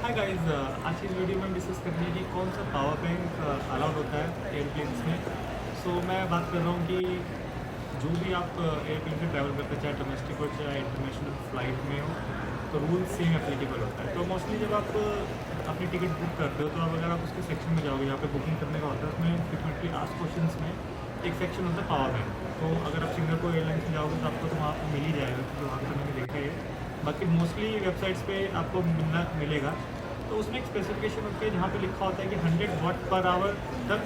Hi guys, आज की इस वीडियो में डिस्कस करनी है कि कौन सा पावर बैंक अलाउड होता है एयरप्लेन्स में। मैं बात कर रहा हूँ कि जो भी आप एयरप्लेन से ट्रैवल करते हैं, चाहे डोमेस्टिक हो चाहे इंटरनेशनल फ़्लाइट में हो, तो रूल सेम एप्लीकेबल होता है। तो मोस्टली जब आप अपनी टिकट बुक करते हो, तो अब अगर आप उसके सेक्शन में जाओगे जहाँ पे बुकिंग करने का होता है, उसमें फ्रिक्वेंटली आस्क्ड क्वेश्चंस में एक सेक्शन होता है पावर बैंक। तो अगर आप सिंगापुर एयरलाइंस में जाओगे तो आपको तो वहाँ पर मिल ही जाएगा, क्योंकि वहाँ पर मैंने देखा है। बाकी मोस्टली वेबसाइट्स पे आपको मिलेगा। तो उसमें एक स्पेसिफिकेशन होती है जहाँ पे लिखा होता है कि 100 वाट पर आवर तक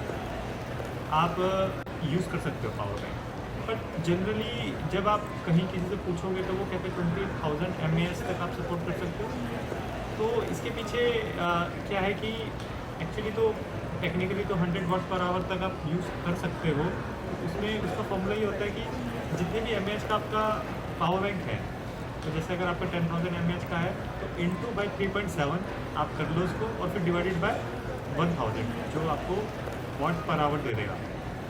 आप यूज़ कर सकते हो पावर बैंक। बट जनरली जब आप कहीं किसी से पूछोगे तो वो कहते हैं 20,000 mAh तक आप सपोर्ट कर सकते हो। तो इसके पीछे क्या है कि एक्चुअली तो टेक्निकली तो 100 वाट पर आवर तक आप यूज़ कर सकते हो। उसमें उसका फॉर्मूला ये होता है कि जितने भी mAh का आपका पावर बैंक है, तो जैसे अगर आपका 10,000 mAh का है तो इंटू बाई 3.7 आप कर लो उसको, और फिर डिवाइडेड बाय 1000 जो आपको वाट पर आवर दे देगा।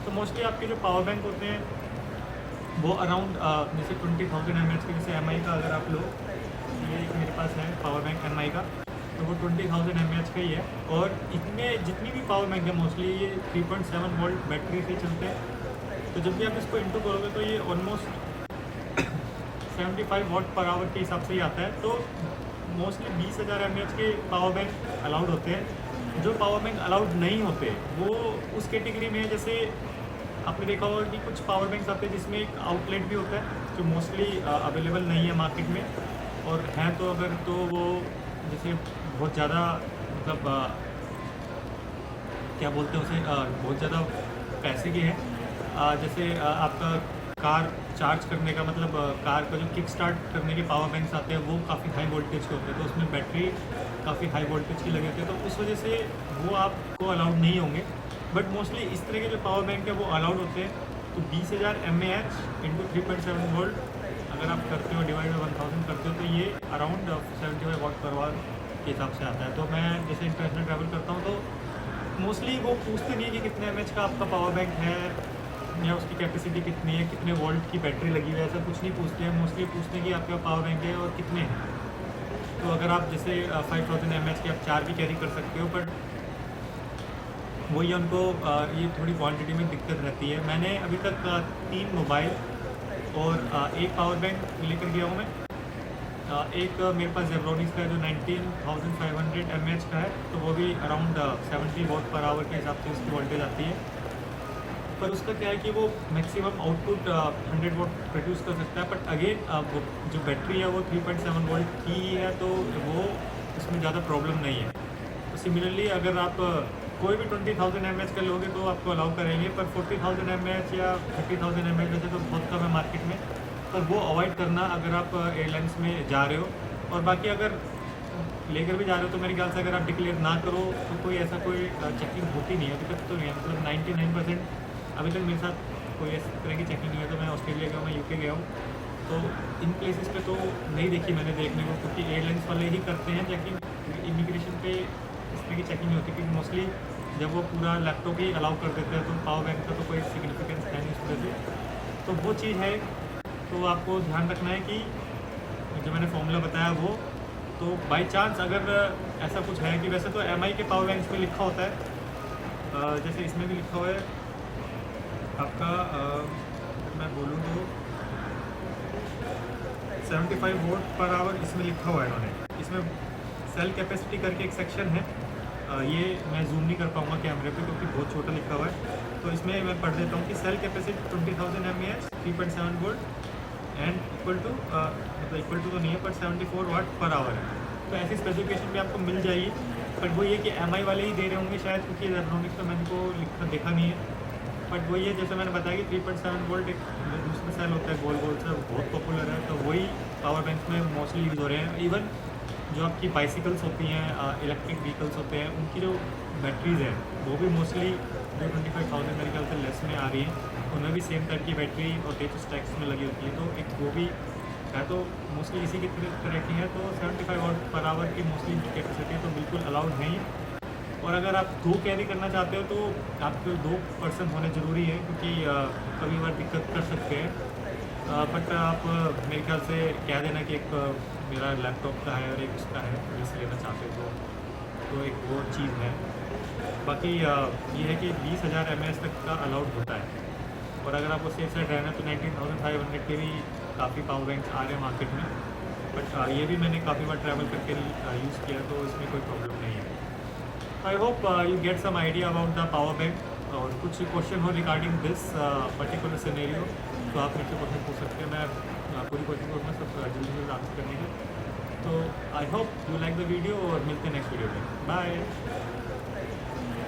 तो मोस्टली आपके जो पावर बैंक होते हैं वो अराउंड जैसे 20,000 mAh के, जैसे MI का अगर आप लो, ये एक मेरे पास है पावर बैंक MI का, तो वो 20,000 mAh का ही है। और इतने जितनी भी पावर बैंक है मोस्टली ये 3.7 वोल्ट बैटरी से चलते हैं। तो जब भी आप इसको इंटू करोगे तो ये ऑलमोस्ट 75 वाट पर आवर के हिसाब से ही आता है। तो मोस्टली 20,000 mAh के पावर बैंक अलाउड होते हैं। जो पावर बैंक अलाउड नहीं होते वो उस कैटेगरी में है, जैसे आपने देखा होगा कि कुछ पावर बैंक्स आते हैं जिसमें एक आउटलेट भी होता है, जो मोस्टली अवेलेबल नहीं है मार्केट में, और हैं तो अगर तो वो जैसे बहुत ज़्यादा मतलब क्या बोलते हैं उसे, बहुत ज़्यादा पैसे के हैं। जैसे आपका कार चार्ज करने का मतलब कार का जो किक स्टार्ट करने के पावर बैंक्स आते हैं वो काफ़ी हाई वोल्टेज के होते हैं, तो उसमें बैटरी काफ़ी हाई वोल्टेज की लगे होते हैं, तो उस वजह से वो आपको अलाउड नहीं होंगे। बट मोस्टली इस तरह के जो पावर बैंक है वो अलाउड होते हैं। तो 20,000 mAh इंटू 3.7 वोल्ट अगर आप करते हो, डिवाइड बाई 1000 करते हो, तो ये अराउंड 75 वाट पर आवर के हिसाब से आता है। तो मैं जैसे इंटरनेशनल ट्रैवल करता हूँ तो मोस्टली वो पूछते नहीं है कि कितने mAh का आपका पावर बैंक है या उसकी कैपेसिटी कितनी है, कितने वोल्ट की बैटरी लगी हुई है, ऐसा कुछ नहीं पूछते हैं। मोस्टली पूछते हैं कि आपका पावर बैंक है और कितने हैं। तो अगर आप जैसे 5,000 mAh के आप 4 भी कैरी कर सकते हो, बट वही उनको ये थोड़ी क्वांटिटी में दिक्कत रहती है। मैंने अभी तक 3 मोबाइल और एक पावर बैंक लेकर गया हूँ मैं। एक मेरे पास जेब्रोनिक्स का है जो 19,500 mAh का है, तो वो भी अराउंड 70 वाट पर आवर के हिसाब से उसकी वोल्टेज आती है। पर उसका क्या है कि वो मैक्सिमम आउटपुट 100 वोल्ट प्रोड्यूस कर सकता है। बट अगेन जो बैटरी है वो 3.7 वोल्ट की ही है, तो वो इसमें ज़्यादा प्रॉब्लम नहीं है। तो सिमिलरली अगर आप कोई भी 20,000 mAh का लोगे तो आपको अलाउ करेंगे, पर 40,000 mAh या 30,000 mAh वैसे तो बहुत कम है मार्केट में, पर वो अवॉइड करना अगर आप एयरलाइंस में जा रहे हो। और बाकी अगर लेकर भी जा रहे हो तो मेरे ख्याल से अगर आप डिक्लेयर ना करो तो कोई ऐसा कोई चेकिंग होती नहीं है, अभी तक तो नहीं है। मतलब 99% अभी तक मेरे साथ कोई इस तरह की चेकिंग नहीं है। तो मैं ऑस्ट्रेलिया गया हूँ, मैं यूके गया हूँ, तो इन प्लेसेस पे तो नहीं देखी मैंने देखने को, क्योंकि एयरलाइंस वाले ही करते हैं चेकिंग। इमिग्रेशन पे इस तरह की चेकिंग नहीं होती, क्योंकि मोस्टली जब वो पूरा लैपटॉप ही अलाउ कर देते हैं तो पावर बैंक का तो कोई सिग्निफिकेंस है नहीं उस वजह से। तो वो चीज़ है। तो आपको ध्यान रखना है कि जो मैंने फॉर्मूला बताया वो, तो बाई चांस अगर ऐसा कुछ है कि वैसे तो MI के पावर बैंक्स में लिखा होता है, जैसे इसमें भी लिखा हुआ है आपका, अगर मैं बोलूँ तो 75 वोल्ट पर आवर इसमें लिखा हुआ है इन्होंने। इसमें सेल कैपेसिटी करके एक सेक्शन है, ये मैं जूम नहीं कर पाऊँगा कैमरे पे क्योंकि बहुत छोटा लिखा हुआ है। तो इसमें मैं पढ़ देता हूँ कि cell capacity 20,000 mAh 3.7 volt and equal to मतलब इक्वल टू तो नहीं है, पर 74 वाट पर आवर है। तो ऐसी स्पेसिफिकेशन भी आपको मिल जाएगी। बट वो ये कि MI वाले ही दे रहे होंगे शायद, क्योंकि इलेक्ट्रॉनिक्स तो मैंने को लिखा नहीं है। बट वही है, जैसे मैंने बताया कि 3.7 वोल्ट एक जो दूसरा सेल होता है गोल गोल सा, बहुत पॉपुलर है। तो वही पावर बैंक में मोस्टली यूज़ हो रहे हैं। इवन जो आपकी बाइसिकल्स होती हैं, इलेक्ट्रिक व्हीकल्स होते हैं, उनकी जो बैटरीज़ हैं वो भी मोस्टली जो 25,000 मेरे ख्याल से लेस में आ रही हैं, उनमें भी सेम टाइप की बैटरी और डेटा स्टैक्स में लगी होती है। तो एक वो भी है, तो मोस्टली इसी की तरह की है। तो 75 वाट पर आवर की मोस्टली कैपेसिटी है, तो बिल्कुल अलाउड नहीं। और अगर आप 2 कैरी करना चाहते हो तो आपके 2 पर्सन होने ज़रूरी है, क्योंकि कभी बार दिक्कत कर सकते हैं। बट आप मेरे ख्याल से कह देना कि एक मेरा लैपटॉप का है और एक उसका है, जिससे लेना चाहते हो तो तो एक वो चीज़ है। बाकी ये है कि 20,000 mAh तक का अलाउड होता है, और अगर आपको सेफ साइड रहना है तो 19,500 के भी काफ़ी पावर बैंक्स आ रहे हैं मार्केट में। बट ये भी मैंने काफ़ी बार ट्रैवल करके यूज़ किया, तो इसमें कोई प्रॉब्लम नहीं है। I hope you get some idea about the power bank, और कुछ क्वेश्चन हो रिगार्डिंग दिस पर्टिकुलर सिनेरियो तो आप मेरे से क्वेश्चन पूछ सकते हैं। मैं पूरी कोशिश करूँगा सब जल्दी आंसर करने की। तो आई hope you like the video, और मिलते हैं नेक्स्ट वीडियो में। बाय।